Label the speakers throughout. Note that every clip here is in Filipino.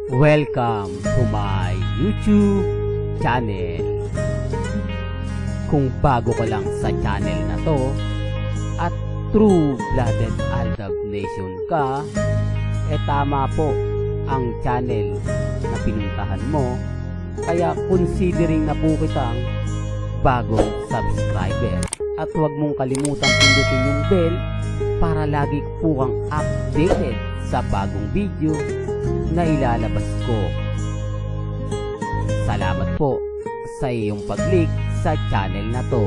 Speaker 1: Welcome to my YouTube channel. Kung bago ka lang sa channel na to at true-blooded Aldab Nation ka, tama po ang channel na pinuntahan mo. Kaya considering na po kitang bagong subscriber. At huwag mong kalimutan pindutin yung bell para lagi po kang updated sa bagong video na ilalabas ko. Salamat po sa iyong pag-click sa channel na to.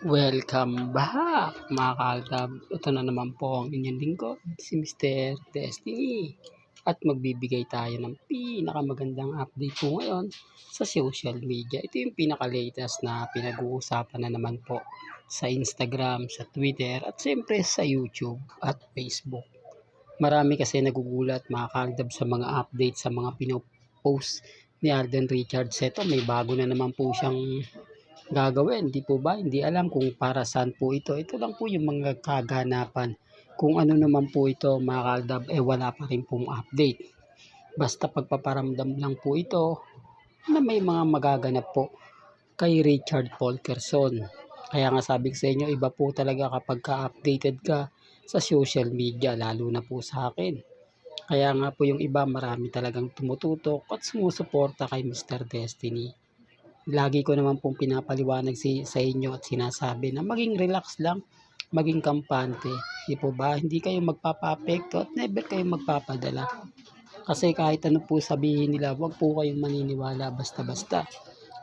Speaker 2: Welcome back mga ka-Aldab. Ito na naman po ang inyong lingkod, si Mr. Destiny. At magbibigay tayo ng pinakamagandang update po ngayon sa social media. Ito yung pinaka-latest na pinag-uusapan na naman po sa Instagram, sa Twitter, at siyempre sa YouTube at Facebook. Marami kasi nagugulat mga ka-Aldab sa mga update, sa mga pinopost ni Alden Richards. Ito may bago na naman po siyang gagawin. Di po ba? Hindi alam kung para saan po ito. Ito lang po yung mga kaganapan. Kung ano naman po ito mga ka-Aldab, wala pa rin pong update. Basta pagpaparamdam lang po ito na may mga magaganap po kay Richard Polkerson. Kaya nga sabi ko sa inyo, iba po talaga kapag ka-updated ka sa social media, lalo na po sa akin. Kaya nga po yung iba, marami talagang tumututok at sumusuporta kay Mr. Destiny. Lagi ko naman pong pinapaliwanag sa inyo at sinasabi na maging relax lang, maging kampante. Di po ba? Hindi kayo magpapa-apekto at never kayo magpapadala. Kasi kahit ano po sabihin nila, wag po kayong maniniwala basta-basta.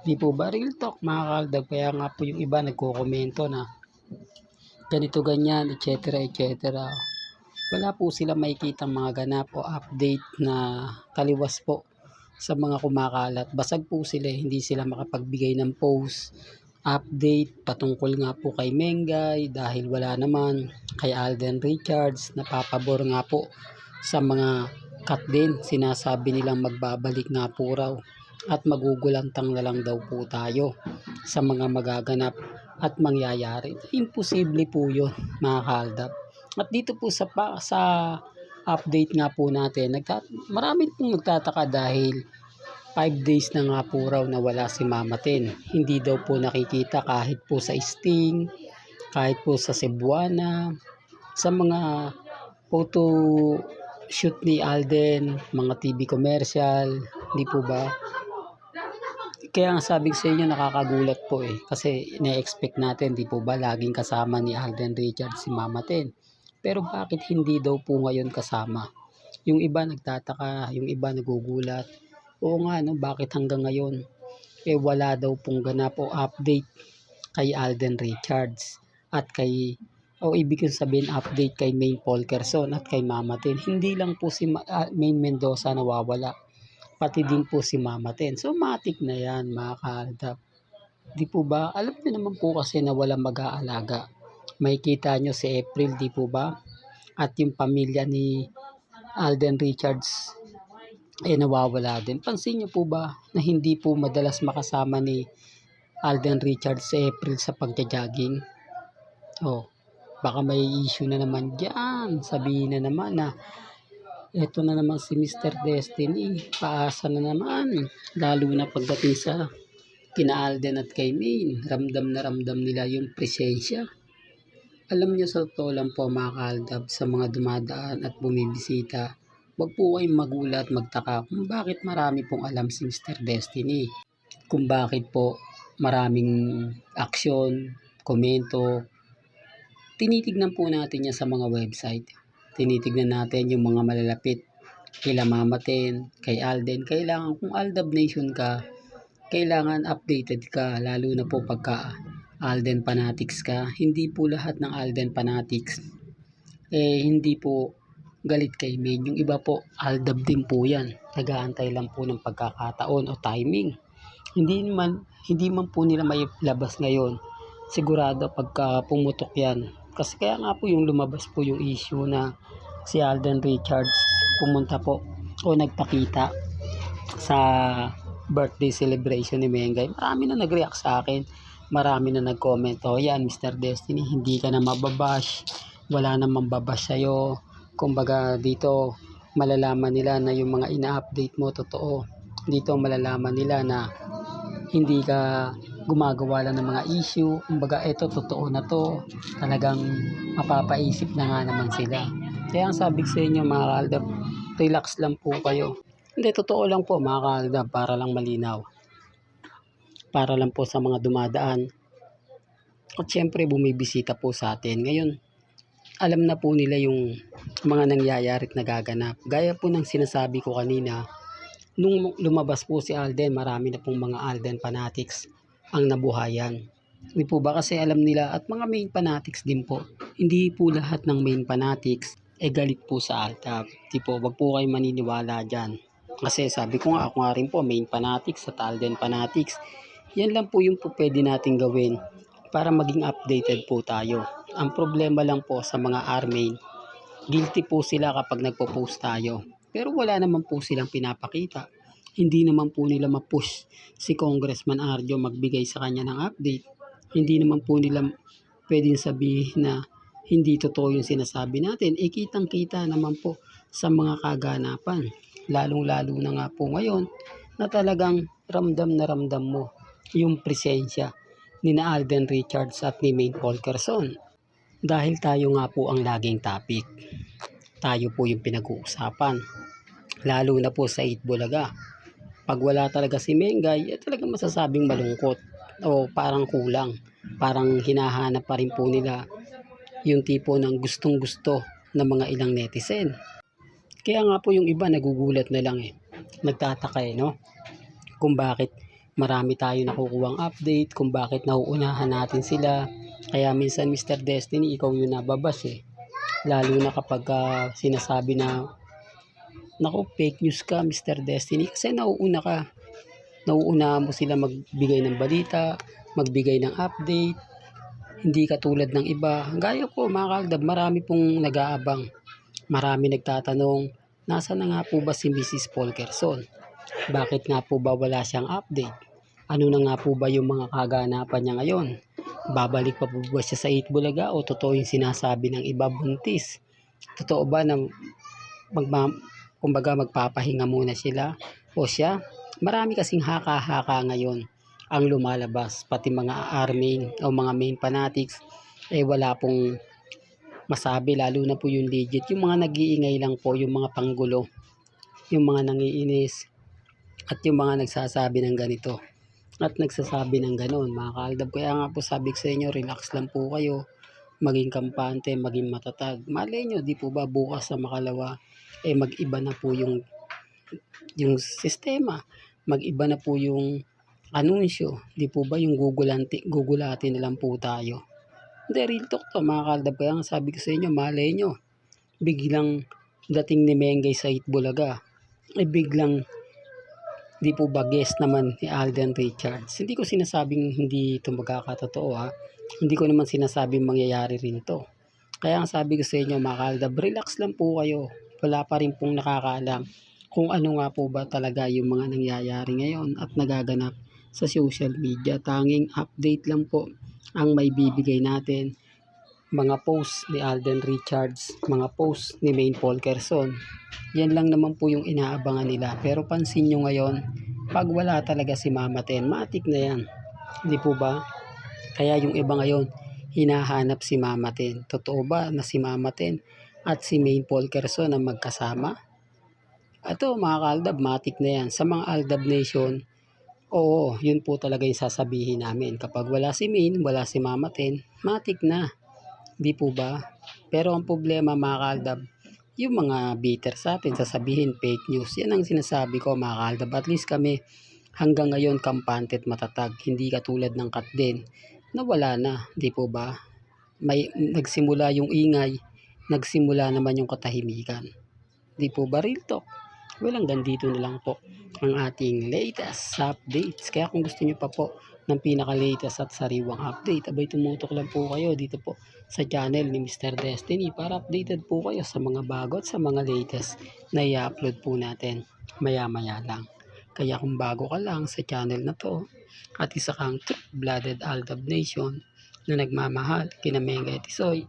Speaker 2: Di po ba? Real talk mga ka-Aldab. Kaya nga po yung iba nagko-komento na ganito ganyan, etc. etc. Wala po sila makikita mga ganap o update na taliwas po sa mga kumakalat. Basag po sila, hindi sila makapagbigay ng post, update patungkol nga po kay Mengay dahil wala naman, kay Alden Richards, napapabor nga po sa mga cut din. Sinasabi nilang magbabalik nga po raw at magugulantang na lang daw po tayo sa mga magaganap at mangyayari. Imposible po yun mga ka-Aldab. At dito po sa update nga po natin, marami pong nagtataka dahil 5 days na nga po raw na wala si Mama Ten. Hindi daw po nakikita kahit po sa Sting, kahit po sa Cebuana, sa mga photo shoot ni Alden, mga TV commercial, hindi po ba? Kaya nga sabi ko sa inyo, nakakagulat po kasi na-expect natin, di po ba, laging kasama ni Alden Richards si Mama Ten. Pero bakit hindi daw po ngayon kasama? Yung iba nagtataka, yung iba nagugulat. Oo nga, no, bakit hanggang ngayon wala daw pong ganap o update kay Alden Richards at kay, ibig sabihin update kay Maine Polkerson at kay Mama Ten. Hindi lang po si Maine Mendoza nawawala, pati din po si Mama Ten. So matik na yan mga ka-Aldab. Di po ba? Alam niyo naman po kasi na walang mag-aalaga. May kita nyo si April, di po ba? At yung pamilya ni Alden Richards nawawala din. Pansin nyo po ba na hindi po madalas makasama ni Alden Richards si April sa pagja-jogging? Baka may issue na naman dyan. Sabihin na naman na eto na naman si Mr. Destiny. Paasa na naman. Lalo na pagdating sa kina Alden at kay Maine. Ramdam na ramdam nila yung presensya. Alam niyo sa totoo lang po mga ka-Aldab, sa mga dumadaan at bumibisita, wag po kayong magulat, magtaka kung bakit marami pong alam si Mr. Destiny. Kung bakit po maraming aksyon, komento. Tinitignan po natin yan sa mga website. Tinitignan natin yung mga malalapit kila Mama Ten, kay Alden. Kailangan kung Aldab Nation ka, kailangan updated ka, lalo na po pagka Alden fanatics ka. Hindi po lahat ng Alden fanatics hindi po galit kay Maine. Yung iba po Aldab din po yan, nag-aantay lang po ng pagkakataon o timing. Hindi man po nila may labas ngayon, sigurado pagka pumutok yan. Kasi kaya nga po yung lumabas po yung issue na si Alden Richards pumunta po o nagpakita sa birthday celebration ni Mengay. Marami na nag-react sa akin, marami na nag-comment, yan Mr. Destiny, hindi ka na mababash, wala namang babash sa'yo. Kumbaga dito malalaman nila na yung mga ina-update mo totoo. Dito malalaman nila na hindi ka gumagawa lang ng mga issue. Kumbaga, eto totoo na to. Talagang mapapaisip na nga naman sila. Kaya ang sabi ko sa inyo mga kaaldab, relax lang po kayo. Hindi, totoo lang po mga kaaldab, para lang malinaw. Para lang po sa mga dumadaan. At syempre bumibisita po sa atin. Ngayon, alam na po nila yung mga nangyayari at nagaganap. Gaya po ng sinasabi ko kanina, nung lumabas po si Alden, marami na pong mga Alden fanatics ang nabuhayan. Hindi po ba kasi alam nila at mga main fanatics din po. Hindi po lahat ng main fanatics galit po sa Aldab. Di po, wag po kayo maniniwala dyan. Kasi sabi ko nga, ako nga rin po main fanatics at Alden fanatics. Yan lang po yung po pwede natin gawin para maging updated po tayo. Ang problema lang po sa mga R-main, guilty po sila kapag nagpo-post tayo. Pero wala naman po silang pinapakita. Hindi naman po nila ma-push si Congressman Arjo magbigay sa kanya ng update. Hindi naman po nila pwedeng sabihin na hindi totoo yung sinasabi natin. Kitang-kita naman po sa mga kaganapan. Lalong-lalo na nga po ngayon na talagang ramdam na ramdam mo yung presensya ni na Alden Richards at ni Maine Polkerson. Dahil tayo nga po ang laging topic. Tayo po yung pinag-uusapan. Lalo na po sa 8 Bulaga. Pag wala talaga si Mengay, talagang masasabing malungkot o parang kulang. Parang hinahanap pa rin po nila yung tipo ng gustong-gusto ng mga ilang netizen. Kaya nga po yung iba nagugulat na lang Nagtataka no? Kung bakit marami tayo nakukuhang update, kung bakit nauunahan natin sila. Kaya minsan Mr. Destiny, ikaw yung nababas Lalo na kapag sinasabi na, naku, fake news ka Mr. Destiny. Kasi nauuna ka. Nauuna mo sila magbigay ng balita, magbigay ng update. Hindi katulad ng iba. Gaya ko mga kaaldab, marami pong nag-aabang. Marami nagtatanong, nasa na nga po ba si Mrs. Polkerson? Bakit nga po ba wala siyang update? Ano na nga po ba yung mga kaganapan niya ngayon? Babalik pa po ba siya sa 8 Bulaga o totoo yung sinasabi ng iba buntis? Totoo ba na kumbaga magpapahinga muna sila o siya? Marami kasing haka-haka ngayon ang lumalabas, pati mga army o mga main fanatics wala pong masabi, lalo na po yung legit. Yung mga nag-iingay lang po, yung mga panggulo, yung mga nangiinis at yung mga nagsasabi ng ganito at nagsasabi ng ganon mga kaaldab. Kaya nga po sabi ko sa inyo, relax lang po kayo, maging kampante, maging matatag. Malay nyo, di po ba bukas sa makalawa mag-iba na po yung sistema, mag-iba na po yung anunsyo, di po ba yung gugulatin na lang po tayo. Hindi, real talk to mga kaaldab. Kaya nga sabi ko sa inyo, malay nyo, biglang dating ni Mengay sa 8 Bulaga, biglang di po ba guest naman ni Alden Richards. Hindi ko sinasabing hindi ito magkakatotoo Hindi ko naman sinasabing mangyayari rin to. Kaya ang sabi ko sa inyo mga kaaldab, relax lang po kayo. Wala pa rin pong nakakaalam kung ano nga po ba talaga yung mga nangyayari ngayon at nagaganap sa social media. Tanging update lang po ang may bibigay natin. Mga post ni Alden Richards, mga post ni Maine Polkerson. Yan lang naman po yung inaabangan nila. Pero pansin nyo ngayon, pag wala talaga si Mama Ten, matik na yan. Hindi po ba? Kaya yung iba ngayon, hinahanap si Mama Ten. Totoo ba na si Mama Ten at si Maine Polkerson ang magkasama? Ito mga kaaldab, matik na yan. Sa mga Aldab Nation, oo, yun po talaga yung sasabihin namin. Kapag wala si Maine, wala si Mama Ten, matik na. Di po ba? Pero ang problema mga kaaldab, yung mga bitter sa atin, sasabihin fake news. Yan ang sinasabi ko mga kaaldab. At least kami hanggang ngayon kampante at matatag. Hindi katulad ng Katden na wala na. Di po ba? May nagsimula yung ingay, nagsimula naman yung katahimikan. Di po ba, real talk? Well, hanggang dito na lang po ang ating latest updates. Kaya kung gusto nyo pa po ng pinaka-latest at sariwang update, abay tumutok lang po kayo dito po sa channel ni Mr. Destiny para updated po kayo sa mga bago at sa mga latest na i-upload po natin maya-maya lang. Kaya kung bago ka lang sa channel na to at isa kang true-blooded Aldab Nation na nagmamahal kina Mengay at Isoy,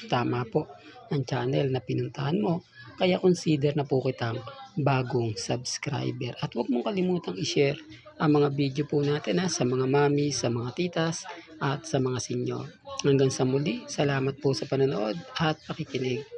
Speaker 2: tama po ang channel na pinuntahan mo Kaya consider na po kitang bagong subscriber. At huwag mong kalimutang i-share ang mga video po natin sa mga mami, sa mga titas, at sa mga senyor. Hanggang sa muli, salamat po sa panonood at pakikinig.